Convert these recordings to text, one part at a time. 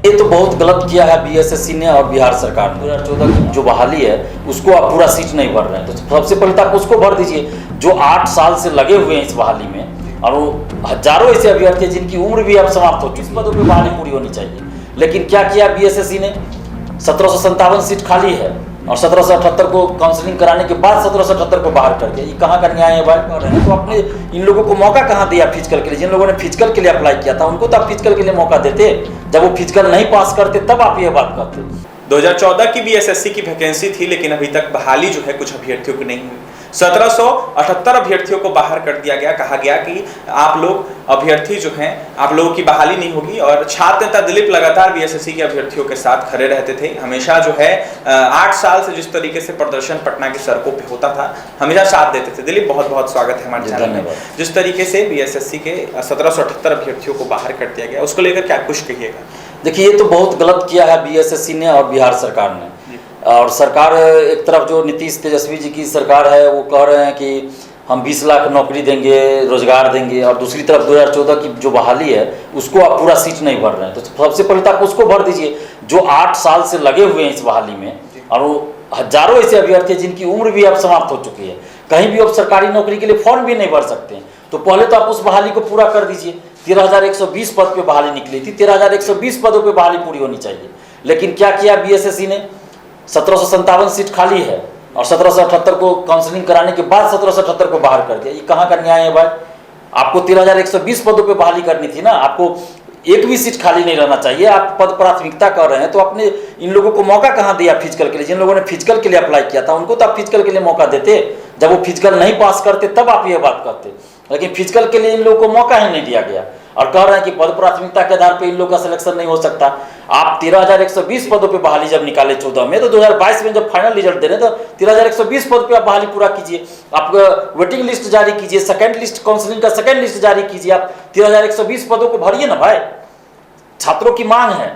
ये तो बहुत गलत किया है बीएसएससी ने और बिहार सरकार ने। 2014 की जो बहाली है उसको आप पूरा सीट नहीं भर रहे हैं, तो सबसे पहले तो आप उसको भर दीजिए। जो 8 साल से लगे हुए हैं इस बहाली में, और वो हजारों ऐसे अभ्यर्थी जिनकी उम्र भी अब समाप्त हो चुकी है, पदों पर बहाली पूरी होनी चाहिए। लेकिन क्या किया बीएसएससी ने, 1757 सीट खाली है और 1778 को काउंसलिंग कराने के बाद 1778 को बाहर कर दिया। ये कहाँ का न्याय है भाई? तो आपने इन लोगों को मौका कहाँ दिया फिजिकल के लिए? जिन लोगों ने फिजिकल के लिए अप्लाई किया था उनको तो आप फिजिकल के लिए मौका देते। जब वो फिजिकल नहीं पास करते तब आप ये बात करते। 2014 की बीएसएससी की वैकेंसी थी, लेकिन अभी तक बहाली जो है कुछ अभ्यर्थियों की नहीं हुई। 1778 अभ्यर्थियों को बाहर कर दिया गया। कहा गया कि आप लोग अभ्यर्थी जो हैं, आप लोगों की बहाली नहीं होगी। और छात्र नेता दिलीप लगातार बीएसएससी के अभ्यर्थियों के साथ खड़े रहते थे। हमेशा जो है 8 साल से जिस तरीके से प्रदर्शन पटना की सड़कों पे होता था, हमेशा साथ देते थे। दिलीप, बहुत बहुत स्वागत है हमारे चैनल में। जिस तरीके से बीएसएससी के 1778 अभ्यर्थियों को बाहर कर दिया गया, उसको लेकर क्या कुछ कहिएगा? देखिए, ये तो बहुत गलत किया है बीएसएससी ने और बिहार सरकार ने। और सरकार एक तरफ जो नीतीश तेजस्वी जी की सरकार है वो कह रहे हैं कि हम 20 लाख नौकरी देंगे, रोजगार देंगे, और दूसरी तरफ 2014 की जो बहाली है उसको आप पूरा सीट नहीं भर रहे हैं, तो सबसे पहले तो आप उसको भर दीजिए। जो 8 साल से लगे हुए हैं इस बहाली में, और वो हजारों ऐसे अभ्यर्थी जिनकी उम्र भी अब समाप्त हो चुकी है, कहीं भी अब सरकारी नौकरी के लिए फॉर्म भी नहीं भर सकते हैं, तो पहले तो आप उस बहाली को पूरा कर दीजिए। 13,120 पद पे बहाली निकली थी, 13,120 पदों पे बहाली पूरी होनी चाहिए। लेकिन क्या किया बीएसएससी ने, 1757 सीट खाली है और 1778 को काउंसलिंग कराने के बाद 1778 को बाहर कर दिया। ये कहाँ का न्याय है भाई? आपको 13,120 पदों पे बहाली करनी थी ना, आपको एक भी सीट खाली नहीं रहना चाहिए। आप पद प्राथमिकता कर रहे हैं, तो आपने इन लोगों को मौका कहाँ दिया फिजिकल के लिए? जिन लोगों ने फिजिकल के लिए अप्लाई किया था उनको तो आप फिजिकल के लिए मौका देते। जब वो फिजिकल नहीं पास करते तब आप ये बात करते, लेकिन फिजिकल के लिए इन लोगों को मौका ही नहीं दिया गया और कह रहे हैं कि पद प्राथमिकता के आधार पर इन लोगों का सिलेक्शन नहीं हो सकता। आप 13,120 पदों पे बहाली जब निकाले 14 में, तो 2022 में जब फाइनल रिजल्ट दे रहे हैं तो 13,120 पद पे आप बहाली पूरा कीजिए। आप वेटिंग लिस्ट जारी कीजिए, सेकंड लिस्ट, काउंसलिंग का सेकंड लिस्ट जारी कीजिए। आप 13,120 पदों को भरिए ना भाई। छात्रों की मांग है,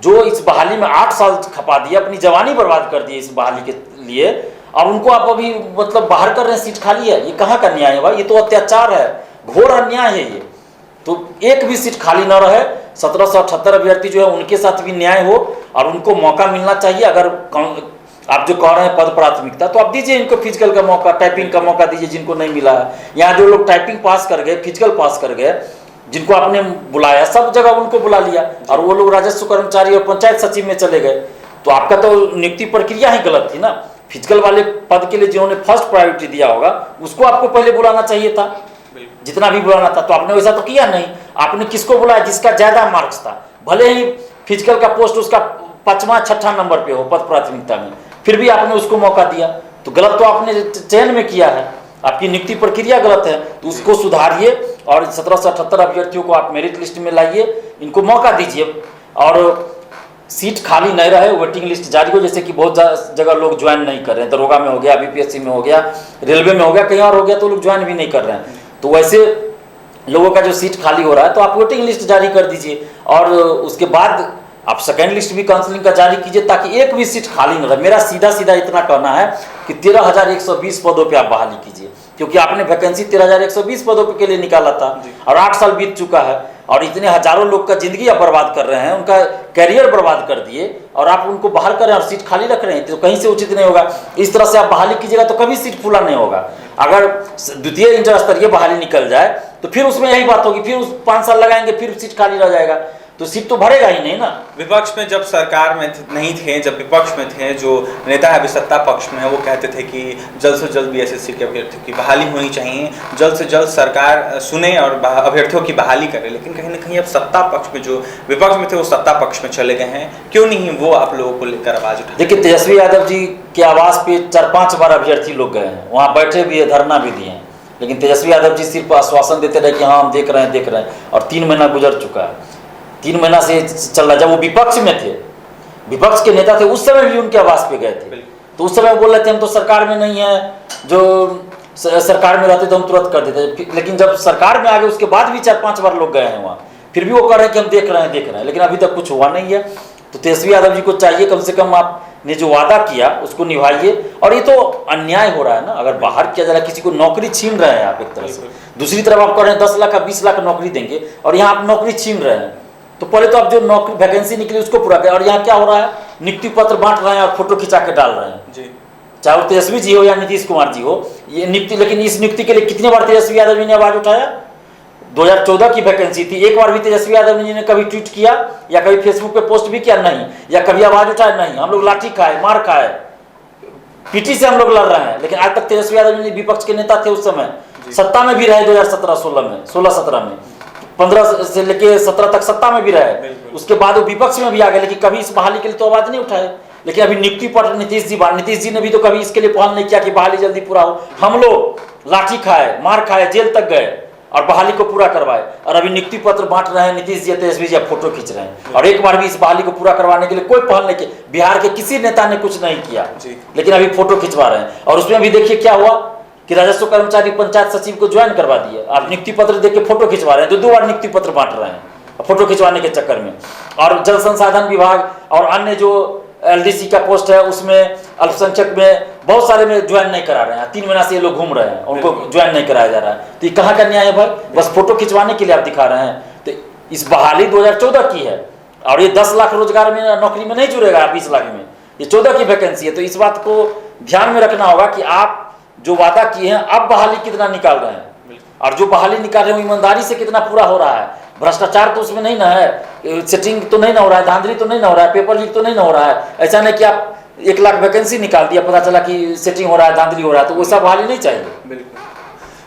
जो इस बहाली में 8 साल खपा दिए, अपनी जवानी बर्बाद कर दी इस बहाली के लिए, और उनको आप अभी मतलब बाहर कर रहे हैं, सीट खाली है। ये कहाँ का न्याय है भाई? ये तो अत्याचार है, घोर अन्याय है ये। तो एक भी सीट खाली ना रहे, 1778 अभ्यर्थी जो है उनके साथ भी न्याय हो और उनको मौका मिलना चाहिए। अगर आप जो कह रहे हैं पद प्राथमिकता, तो आप दीजिए इनको फिजिकल का मौका, टाइपिंग का मौका दीजिए जिनको नहीं मिला है। यहाँ जो लोग टाइपिंग पास कर गए, फिजिकल पास कर गए, जिनको आपने बुलाया, सब जगह उनको बुला लिया, और वो लोग राजस्व कर्मचारी और पंचायत सचिव में चले गए। तो आपका तो नियुक्ति प्रक्रिया ही गलत थी ना। फिजिकल वाले पद के लिए जिन्होंने फर्स्ट प्रायोरिटी दिया होगा उसको आपको पहले बुलाना चाहिए था, जितना भी बुलाना था। तो आपने वैसा तो किया नहीं। आपने किसको बुलाया? जिसका ज्यादा मार्क्स था, भले ही फिजिकल का पोस्ट उसका 5वां 6ठा नंबर पे हो पद प्राथमिकता में, फिर भी आपने उसको मौका दिया। तो गलत तो आपने चयन में किया है, आपकी नियुक्ति प्रक्रिया गलत है, तो उसको सुधारिए और 1778 अभ्यर्थियों को आप मेरिट लिस्ट में लाइए, इनको मौका दीजिए और सीट खाली नहीं रहे, वेटिंग लिस्ट जारी हो। जैसे कि बहुत जगह लोग ज्वाइन नहीं कर रहे हैं, दरोगा में हो गया, बीपीएससी में हो गया, रेलवे में हो गया, कहीं और हो गया, तो लोग ज्वाइन भी नहीं कर रहे हैं। तो वैसे लोगों का जो सीट खाली हो रहा है, तो आप वेटिंग लिस्ट जारी कर दीजिए और उसके बाद आप सेकेंड लिस्ट भी काउंसलिंग का जारी कीजिए, ताकि एक भी सीट खाली न रहे। मेरा सीधा सीधा इतना कहना है कि 13,120 पदों पे आप बहाली कीजिए, क्योंकि आपने वैकेंसी 13,120 पदों के लिए निकाला था और 8 साल बीत चुका है, और इतने हजारों लोग का जिंदगी आप बर्बाद कर रहे हैं, उनका कैरियर बर्बाद कर दिए, और आप उनको बाहर कर रहे हैं और सीट खाली रख रहे हैं, तो कहीं से उचित नहीं होगा। इस तरह से आप बहाली कीजिएगा तो कभी सीट फुला नहीं होगा। अगर द्वितीय इंटर स्तरीय बहाली निकल जाए तो फिर उसमें यही बात होगी, फिर उस 5 साल लगाएंगे, फिर सीट खाली रह जाएगा, तो सीट तो भरेगा ही नहीं ना। विपक्ष में जब सरकार में नहीं थे, जब विपक्ष में थे, जो नेता है अभी सत्ता पक्ष में है, वो कहते थे कि जल्द से जल्द बीएसएससी के अभ्यर्थियों की बहाली होनी चाहिए, जल्द से जल्द सरकार सुने और अभ्यर्थियों की बहाली करे। लेकिन कहीं ना कहीं अब सत्ता पक्ष में, जो विपक्ष में थे वो सत्ता पक्ष में चले गए हैं, क्यों नहीं वो आप लोगों को लेकर आवाज उठा? देखिए, तेजस्वी यादव जी के आवास पे 4-5 बार अभ्यर्थी लोग गए हैं, वहाँ बैठे भी है, धरना भी दिए हैं, लेकिन तेजस्वी यादव जी सिर्फ आश्वासन देते रहे कि हाँ हम देख रहे हैं, और 3 महीना गुजर चुका है। 3 महीना से चल रहा। जब वो विपक्ष में थे, विपक्ष के नेता थे, उस समय भी उनके आवास पे गए थे, तो उस समय बोल रहे थे हम तो सरकार में नहीं है, जो सरकार में रहते तो हम तुरंत कर देते। लेकिन जब सरकार में आ गए उसके बाद भी 4-5 बार लोग गए हैं वहाँ, फिर भी वो कह रहे हैं कि हम देख रहे हैं, लेकिन अभी तक कुछ हुआ नहीं है। तो तेजस्वी यादव जी को चाहिए कम से कम आपने जो वादा किया उसको निभाइए। और ये तो अन्याय हो रहा है ना, अगर बाहर किया जा रहा है, किसी को नौकरी छीन रहे हैं आप एक तरह से, दूसरी तरफ आप कह रहे हैं 10 लाख का 20 लाख नौकरी देंगे और यहाँ आप नौकरी छीन रहे हैं, तो पहले तो अब जो नौकरी वैकेंसी निकली उसको पूरा करें। और यहाँ क्या हो रहा है, नियुक्ति पत्र बांट रहे हैं और फोटो खिंचा के डाल रहे हैं जी। चाहे वो तेजस्वी जी हो या नीतीश कुमार जी हो, ये नियुक्ति। लेकिन इस नियुक्ति के लिए कितने बार तेजस्वी यादव जी ने आवाज उठाया? 2014 की वैकेंसी थी, एक बार भी तेजस्वी यादव जी ने कभी ट्वीट किया या कभी फेसबुक पे पोस्ट भी किया? नहीं। या कभी आवाज उठाया? नहीं। हम लोग लाठी खाए, मार खाए, पीटी से हम लोग लड़ रहे हैं। लेकिन आज तक तेजस्वी यादव जी विपक्ष के नेता थे, उस समय सत्ता में भी रहे 2017-16 में, 16-17 में, 15 से लेके 17 तक सत्ता में भी रहे। उसके बाद वो विपक्ष में भी आ गए, लेकिन कभी इस बहाली के लिए तो आवाज नहीं उठाए। लेकिन अभी नियुक्ति पत्र नीतीश जी ने भी तो कभी इसके लिए पहल नहीं किया कि बहाली जल्दी पूरा हो। हम लोग लाठी खाए, मार खाए, जेल तक गए और बहाली को पूरा करवाए। और अभी नियुक्ति पत्र बांट रहे हैं नीतीश जी, तेजस्वी जी फोटो खींच रहे हैं। और एक बार भी इस बहाली को पूरा करवाने के लिए कोई पहल नहीं की। बिहार के किसी नेता ने कुछ नहीं किया, लेकिन अभी फोटो खिंचवा रहे हैं। और उसमें भी देखिए क्या हुआ कि राजस्व कर्मचारी पंचायत सचिव को ज्वाइन करवा दिए। आप नियुक्ति पत्र देख के फोटो खिंचवा रहे हैं, तो 2 बार नियुक्ति पत्र बांट रहे हैं फोटो खिंचवाने के चक्कर में। और जल संसाधन विभाग और अन्य जो LDC का पोस्ट है उसमें अल्पसंख्यक में बहुत सारे में ज्वाइन नहीं करा रहे हैं। 3 महीना से ये लोग घूम रहे हैं, उनको ज्वाइन नहीं कराया जा रहा है। तो ये कहाँ का न्याय है भाई? बस फोटो खिंचवाने के लिए आप दिखा रहे हैं। तो इस बहाली 2014 की है और ये 10 लाख रोजगार में नौकरी में नहीं जुड़ेगा 20 लाख में, ये 14 की वैकेंसी है। तो इस बात को ध्यान में रखना होगा कि आप जो वादा किए हैं अब बहाली कितना निकाल रहे हैं, और जो बहाली निकाल रहे हैं ईमानदारी से कितना पूरा हो रहा है। भ्रष्टाचार तो उसमें नहीं ना है, सेटिंग तो नहीं ना हो रहा है, धांधली तो नहीं ना हो रहा है, पेपर लीक तो नहीं ना हो रहा है। ऐसा नहीं कि आप 1 लाख वैकेंसी निकाल दिया, पता चला कि सेटिंग हो रहा है, धांधली हो रहा है, तो वैसा बहाली नहीं चाहिए। बिल्कुल।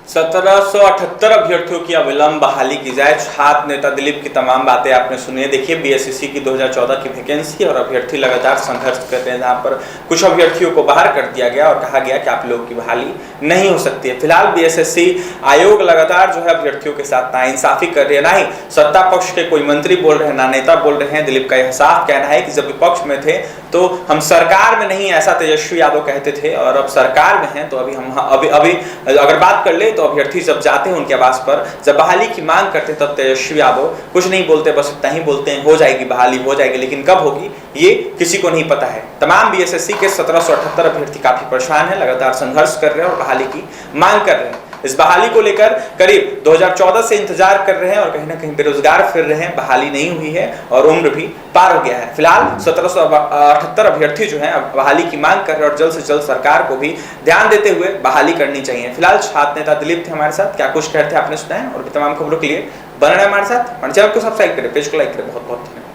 1778 अभ्यर्थियों की अविलंब बहाली की जाए। छात्र नेता दिलीप की तमाम बातें आपने सुनी है। देखिए BSSC की 2014 की वैकेंसी और अभ्यर्थी लगातार संघर्ष करते हैं, जहाँ पर कुछ अभ्यर्थियों को बाहर कर दिया गया और कहा गया कि आप लोगों की बहाली नहीं हो सकती है। फिलहाल BSSC आयोग लगातार जो है अभ्यर्थियों के साथ नाइंसाफी कर रही है। ना ही सत्ता पक्ष के कोई मंत्री बोल रहे हैं, ना नेता बोल रहे हैं। दिलीप का यह साफ कहना है कि जब विपक्ष में थे तो हम सरकार में नहीं, ऐसा तेजस्वी यादव कहते थे, और अब सरकार में हैं तो अभी अगर बात कर ले तो अभ्यर्थी जब जाते हैं उनके आवास पर, जब बहाली की मांग करते हैं, तब तेजस्वी यादव कुछ नहीं बोलते, बस इतना ही बोलते हैं हो जाएगी बहाली, हो जाएगी। लेकिन कब होगी ये किसी को नहीं पता है। तमाम BSSC के 1778 अभ्यर्थी काफी परेशान हैं, लगातार संघर्ष कर रहे हैं और बहाली की मांग कर रहे हैं। इस बहाली को लेकर करीब 2014 से इंतजार कर रहे हैं और कहीं ना कहीं बेरोजगार फिर रहे हैं। बहाली नहीं हुई है और उम्र भी पार हो गया है। फिलहाल 1778 अभ्यर्थी जो हैं अब बहाली की मांग कर रहे हैं और जल्द से जल्द सरकार को भी ध्यान देते हुए बहाली करनी चाहिए। फिलहाल छात्र नेता दिलीप थे हमारे साथ, क्या कुछ कहते हैं आपने सुना है। और भी तमाम खबरों के लिए बने रहें हमारे साथ। हमारे चैनल को सब्सक्राइब करें, पेज को लाइक करें। बहुत बहुत धन्यवाद।